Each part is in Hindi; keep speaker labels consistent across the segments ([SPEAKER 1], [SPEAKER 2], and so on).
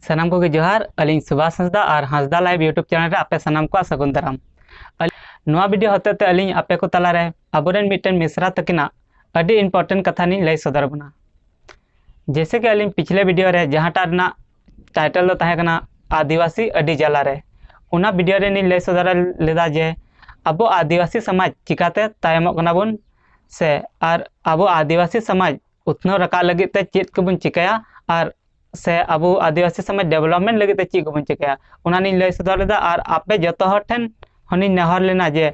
[SPEAKER 1] सानाम को जोहार अलिंग सुभाष हंसदा और हंसदा लाइव यूट्यूब चैनल रे आपे सानाम को सगुन दाराम। नवा वीडियो होते अलिंग आपे को तलारे अबोरेन मिटन मिश्रा तकिना अडी इम्पोर्टेंट कथा नहीं लय सदर बना। जैसे कि अलिंग पिछले वीडियो रे जहांटा रना टाइटल दो ताहे कना आदिवासी अडी जला रे उना वीडियो रे नहीं लय सदर लेदा जे अबो आदिवासी समाज चिकाते तायमो कना बुन से और अबो आदिवासी समाज उतनो रका लगी ते चेत को बुन चिकाया और से अबो आदिवासी समाज डेवलपमेंट लगे चीज को बन चिकाया उनानी लय सदर लेदा और आपे जतो हर ठन हनी नेहर लेना जे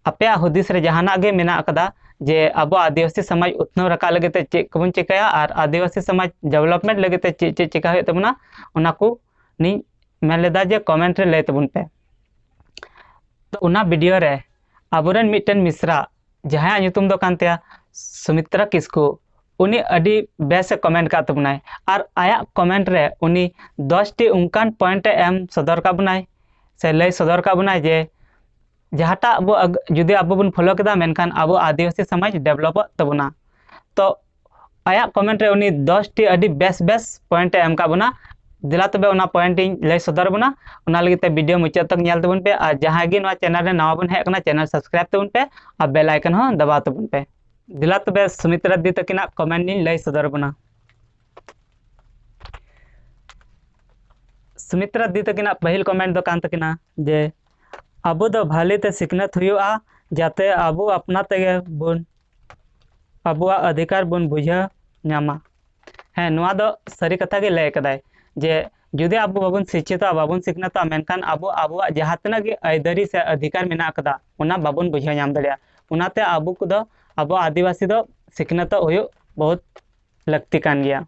[SPEAKER 1] आपे हुदिस रे जहाना गे मेना कदा जे अबो आदिवासी समाज उतनो रका लगे चेक को बन चिकाया और आदिवासी समाज डेवलपमेंट लगे चेक चिका हो तबना उना को नी मेन लेदा जे कमेंट रे लय तबन पे। तो उना वीडियो रे अबोरेन मिटन मिश्रा जहां ᱧᱩᱛᱩᱢ दो कानतेया सुमित्रा किस्कू उनी अडी बेस कमेंट का तबनाय और आया कमेंट रे उनी 10 टी उनकान पॉइंट एम सदर का बनाय से लय सदर का बनाय जे जहाटा अब जुदि अब बन फॉलो केदा मेनखान अब आदिवासी समाज डेवलप तबना। तो आया कमेंट रे उनी 10 टी अडी बेस बेस पॉइंट एम का बना दिला तबे उना पॉइंट लय सदर बना उना लगी ते वीडियो मुचा तक नेल तबन पे और जहां गे नवा चैनल रे नवा बन हेकना चैनल सब्सक्राइब तबन पे और बेल आइकन हो दबा तबन पे। दिला तबे सुमित्रा दी तकिना कमेंट नी लय सदर बना। सुमित्रा दी तकिना पहल कमेंट दो कान तकिना जे अबो दो भाले ते सिकनत हुआ जाते अबो अपना तेगे बुन अबुआ अधिकार बुन बुझा नामा। है नुआ दो सरी कथा गे लय कदाय जे जुदि अब बाबन शिक्षिता बाबन सिकनता मेनखान अबो अबुआ जहातना गे आयदरी से अधिकार मेना कदा उना बाबन बुझा नाम दड़िया उनाते अबो को दो अब आदिवासी दो सिकनत हो बहुत लगती कान गया।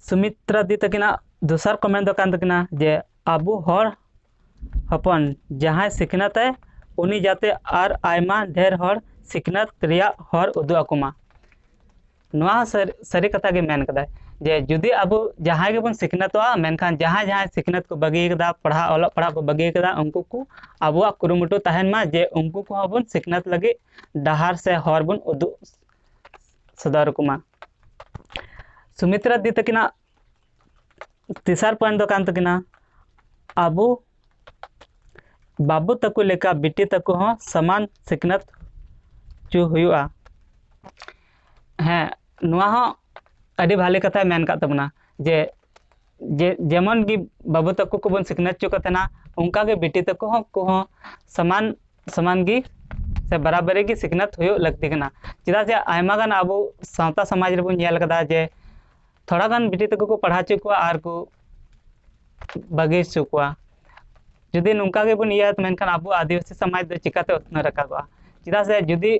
[SPEAKER 1] सुमित्रा दी तकिना दूसर कमेंट दो कान तकिना जे अबो हर हपन जहां सिकनत है उनी जाते और आयमा ढेर हर सिकनत रिया हर उदु अकुमा। नुआ सरी कथा गे मेन कदा जे जुदी अब जहां गे बन सिकनतवा मेनखान जहां जहां सिकनत को बगी कदा पढ़ा ओल पढ़ा को बगी कदा उनको को अबुआ कुरुमुटु तहन मा जे उनको को बन सिकनत लगे डहार से हर बन उदु सदर कुमा। सुमित्रा दी तकिना तीसर पॉइंट दो कान तकिना अबु बाबू तको लेका बिटी तको हो समान सिकनत चु हुआ। हैं नुआ हो अडी भाले कथा मेन का तबना जे जे जेमन गी बाबू तको को बन सिकनत चु कतना उनका गे बिटी तको हो समान समान गी से बराबरी गी सिकनत हुयो लगती कना चिदा से आयमा गान अबो सावता समाज रे बन नेल कदा जे थोड़ा गान बिटी तको को पढ़ा चुकुआ और को बगी चुकुआ जुदी नुका गे बन इया मेनखान अबो आदिवासी समाज दो चिकाते उतना रखा चिदा से जुदी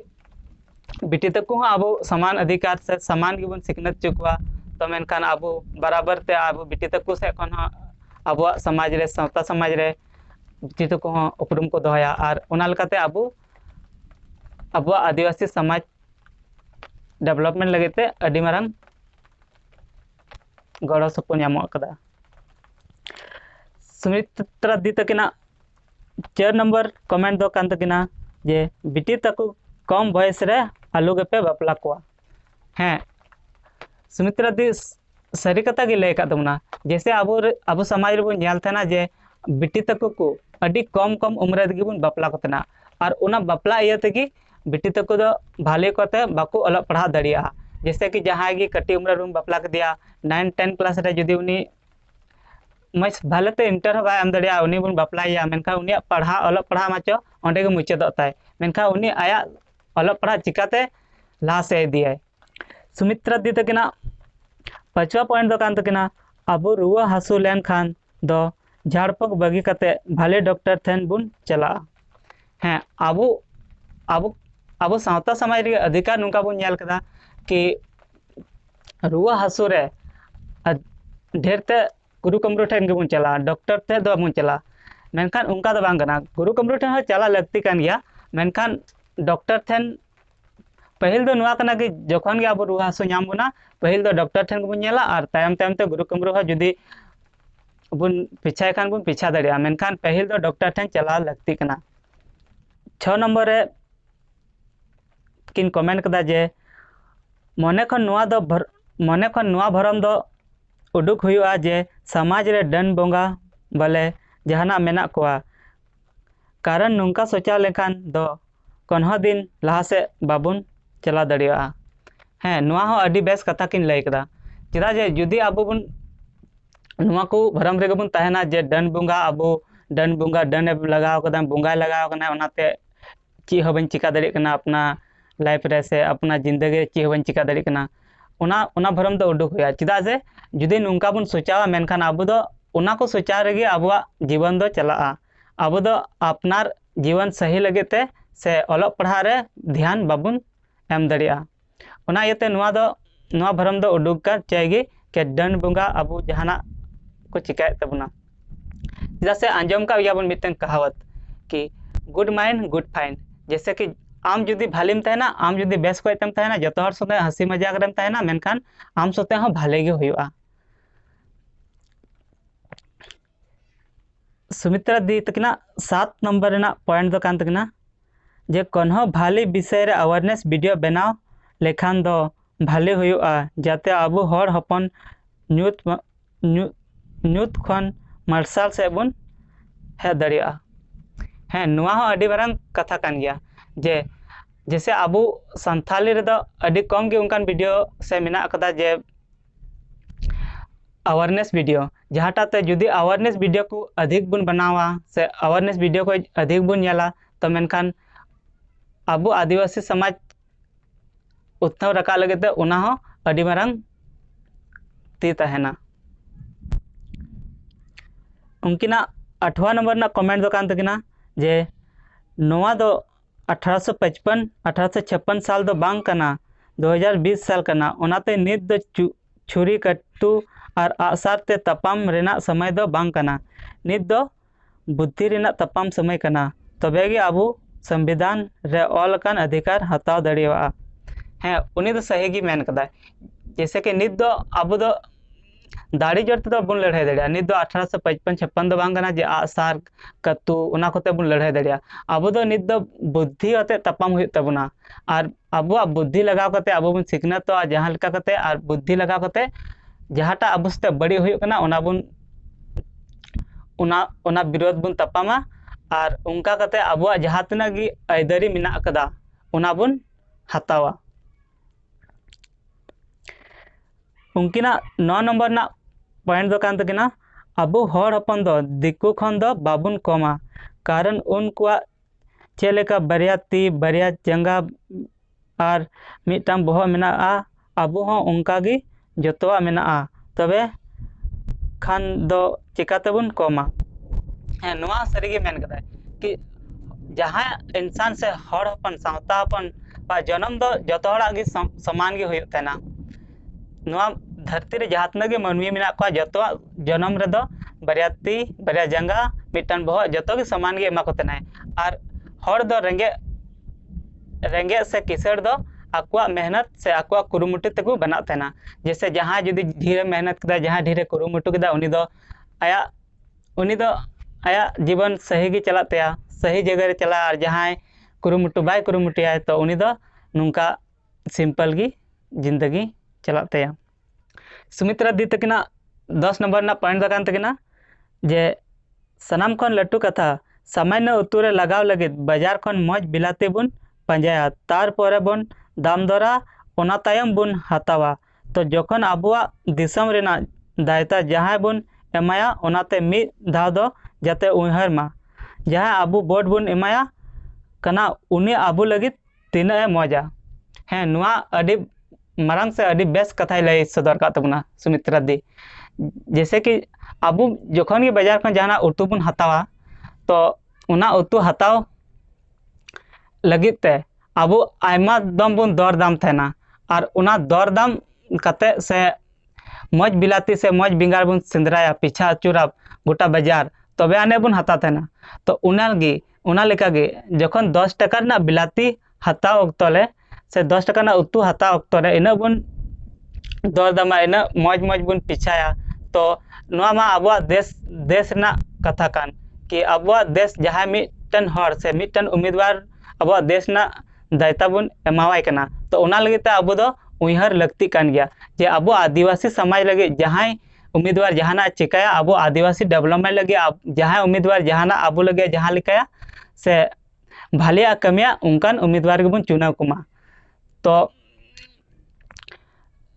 [SPEAKER 1] बिटी तक को अब समान अधिकार से समान गे बन सिकनत चुकुआ तो मेनखान अब बराबर ते अब बिटी तक से खन अब समाज रे सावता समाज रे बिटी तक को उपरुम को दोया और ओना लकाते अब आदिवासी समाज डेवलपमेंट लगे ते अडी मारंग गड़ो सपोन यामो कदा। सुमित्रा दी तकिना 4 नंबर कमेंट दो कान तकिना जे बिटी तक कम बयस रे आलू गेपे बापला को। हैं सुमित्रा दी सरी कथा गे लय का तमना जैसे अब समाज रे बन नेल थना जे बिटी तक को अडी कम कम उम्र गे बन बापला कोतना और उना बापला इया तगी बिटी तक दो भाले कोते बाको अलग पढ़ा दड़िया जैसे कि जहां गे कटी उम्र रूम बापला के दिया 9-10 क्लास रे जुदी उनी मस भालेते इंटर बाय आम दड़िया उनी बन बापलाया मेनखा उनी पढ़ा अलग पढ़ा माचो ओंडे गे मुचादताय मेनखा उनी आया अलग पढ़ा चिकाते ला से दिया। सुमित्रा दी तकिना 5वां पॉइंट दो कान तकिना अब रुआ हासु लेन खान दो झाड़पक बगी कते भाले डॉक्टर थेन बुन चला। हैं अब अब अब सावता समाज रे अधिकार नुका बुन नेल कदा कि रुआ हासु रे ढेर ते गुरु कमरू ठेन गेबन चला डॉक्टर ते दो बुन चला मेनखान उनका दो बांग कना गुरु कमरू ठेन चला लगती कान गया मेनखान डॉक्टर ठेन पहल दो नुआ कना कि जखन गे अब रुआ हासु नाम बुना पहल दो डॉक्टर ठेन बुन नेला और तायम तायम ते गुरु कमरू हो जुदी बुन पिछाय खान बुन पिछा दड़िया मेनखान पहल दो डॉक्टर ठेन चला लगती कना। 6 नंबर रे किन कमेंट कदा जे मने खन नुआ भरम दो उडुक हुआ जे समाज रे डन बोंगा बोले जहाना मेना कोआ कारण नौका सोचा लेखान दो कन्हो दिन लहा से बाबुन चला दड़िया हाँ नुआ हो अडी बेस कथा किन लय कदा चेदा जे जुदी आबो बुन नुआ को भरम रेगे बुन तहना जे डन बोंगा आबो डन बोंगा डन लगाव कदा बोंगा लगाव कना ओनाते ची हो बन चिका दड़े कना अपना लाइफ रे से अपना जिंदगी ची हो बन चिका दड़े कना ओना भरम दो उडुक हुआ चेदा जे जुदी नौका बुन सोचावा मेनखान आबो दो ओना को सोचा रेगे आबोआ जीवन दो चलाआ आबो दो अपनार जीवन सही लगते से अलग पढ़ा रे ध्यान बाबुन एम दड़िया ओना इयते नुआ भरम दो उडुक कर चाहिए कि डन बोंगा आबो जहाना को चिकाय तबना चेदा से आंजम का याबन मितन कहावत कि गुड माइंड गुड फाइन जैसे कि आम जुदी भालिम तहना आम जुदी बेस को तम तहना जतो हर सोते हंसी मजाक रेम तहना मेनखान आम सोते हो भाले गे हुआ सुमित्रा दी तकना 7 नंबर रेना पॉइंट दो कान तकना जे कन्हो भाली विषय रे अवेयरनेस वीडियो बनाव लेखान दो भाले हुआ जाते आबो हर हपन न्यूत खन मार्शल से बन हे दड़िया हाँ नुआ हो अडी बरन कथा कान गया जे जैसे आबो संथाली रे दो अडी कम गे उनकान वीडियो से मेना कदा जे अवेयरनेस वीडियो जहाँटाते जुदी अवेयरनेस वीडियो को अधिक बुन बनावा से अवेयरनेस वीडियो को अधिक बुन याला तो मेनखान आबो आदिवासी समाज उत्थव रखा लगे ते उना हो अडी मारंग ती तहना उनकिना 8वां नंबर ना कमेंट दो कान तकिना जे नोआ दो 1855 1856 साल दो बांग कना 2020 साल कना ओनाते नित दो छुरी कट्टू और आसार ते तपाम रेना समय दो बांग कना नित दो बुद्धि रेना तपाम समय कना तबेगे आबो संविधान रे ऑल कान अधिकार हताव दड़िया हाँ उनी दो सही गी मेन कदा जैसे कि नित दो आबो दो दाड़ी जोड़ ते बन लड़ाई दड़िया नित दो 1855-56 दो बांग कना जे आसार कत्तू उना कोते बन लड़ाई दड़िया आबो दो नित दो बुद्धि अते तपाम हुई तबना और आबो बुद्धि लगाव कते आबो बन सिखना तो जहां लेका कते और बुद्धि लगाव कते जहाटा अबस्ते बड़ी हुई कना ओना बुन ओना विरोध बुन तपामा और उनका कते आबो जहां तना गी आयदारी मिना कदा ओना बुन हतावा उनकिना 9 नंबर ना पॉइंट दो कान तकिना आबो हर हपन दो दिक्कु खन दो बाबुन कमा कारण उनकुआ चेलेका बरिया ती बरिया जंगा और मिटम बहो मेना आबो हो उनका गी जतवा मेना तबे खान दो चिकातेबुन कमा हाँ नुआ सरीगे मेन कदा कि जहाँ इंसान से हर हपन सावता हपन बा जन्म दो जतो हड़ा गी समान गे हुई तेना नुआ धरती रे जहातना गे मानवी मेना को जतो जन्म रे दो बरिया ती बरिया जंगा मिटन बहो जतो गे समान गे एमा को तेना और हर दो रेंगे से किसड़ दो आकुआ मेहनत से आकुआ कुरुमुटु तक बना तेना जैसे जहाँ जुदी धीरे मेहनत कदा जहाँ धीरे कुरुमुटु कदा उनी दो आया जीवन सही गे चला तया सही जगह रे चला और जहाँ कुरुमुटु बाय कुरुमुटिया तो उनी दो नुंका सिंपल गी जिंदगी चला तया सुमित्रा दी तकिना 10 नंबर ना पॉइंट दो कान तकिना जे सनाम खन लट्टू कथा सामान्य उतु रे लगाव लगे बाजार खन मज बिलाते बुन पंजाया तार परे बुन दाम दरा ओना तायम बुन हतावा तो जखन आबुआ दिसम रेना दायता जहाँ बुन एमाया ओनाते मी धाव दो जाते उहर मा जहाँ आबू बोर्ड बुन एमाया कना उनी आबू लगी तीना मजा हाँ नुआ अडी मारंग से अडी बेस कथा लय सदर का तबना सुमित्रा दी जैसे कि आबू जखन के बाजार खन जहाना उतु बुन हतावा तो उना उतु हताव लगिते आबू आयमा दम बुन दर दाम थेना और उना दर दाम कते से मज बिलाती से मज बिंगार बुन सिंदराया पीछा अचुरा गोटा बाजार तबे आने बुन हता थेना तो उना लेका गे जखन 10 टका ना बिलाती हताव अक्तले से 10 टका ना उतु हताव अक्तरे इना बुन दर दामा इना मज बुन पिछाया तो नुआ मा आबुआ देश ना कथा कान कि आबुआ देश जहाँ मिटन हर से मिटन उम्मीदवार आबुआ देश ना दायता बुन एमावाय कना तो उना लगे ते आबु दो उहर लगती कान गया जे आबु आदिवासी समाज लगे जहाँ उम्मीदवार जहाना चिकाया अब आदिवासी डेवलपमेंट लगे जहाँ उम्मीदवार जहाना अब लगे जहाँ लिकाया से भालिया कमिया उनकान उम्मीदवार के बन चुनाव कुमा तो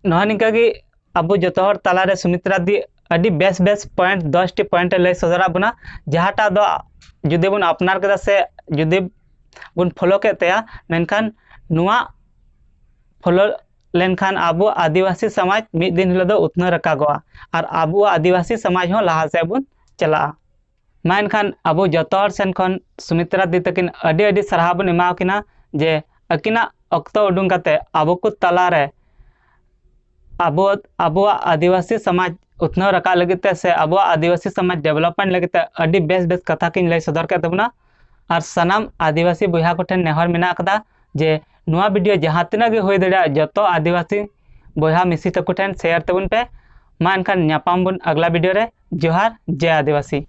[SPEAKER 1] निका कि अब जो हर तलारे सुमित्रा दी अभी base base point 10 T point लय सदरा बना जहाँटा दो जुदे बन अपनार कदा से जुदे बन फॉलो के तया मेनखान नुआ फॉलो लेनखान अब आदिवासी समाज मिद दिन हिलो दो उतना रकागोआ और अब आदिवासी समाज हो लहा से बन चला मा एनखान अब जो सेन खन सुमित्रा दी तकिन अडी सरहा बन एमा किना जे अकिना अक्तो उडुंग काते अब को तलारे अब आदिवासी समाज उतना रका लगते से अब आदिवासी समाज डेवलपमेंट लगते अडी बेस बेस कथा किन लय सदर के तबना और सनाम आदिवासी बहा को ठेन नेहर मेना कदा जे नुआ वीडियो जहाँ तना गे होय दड़ा जतो आदिवासी बहा मिसी तको ठेन शेयर तबन पे मा एनखान न्यापाम बन अगला वीडियो रे जोहार जय आदिवासी।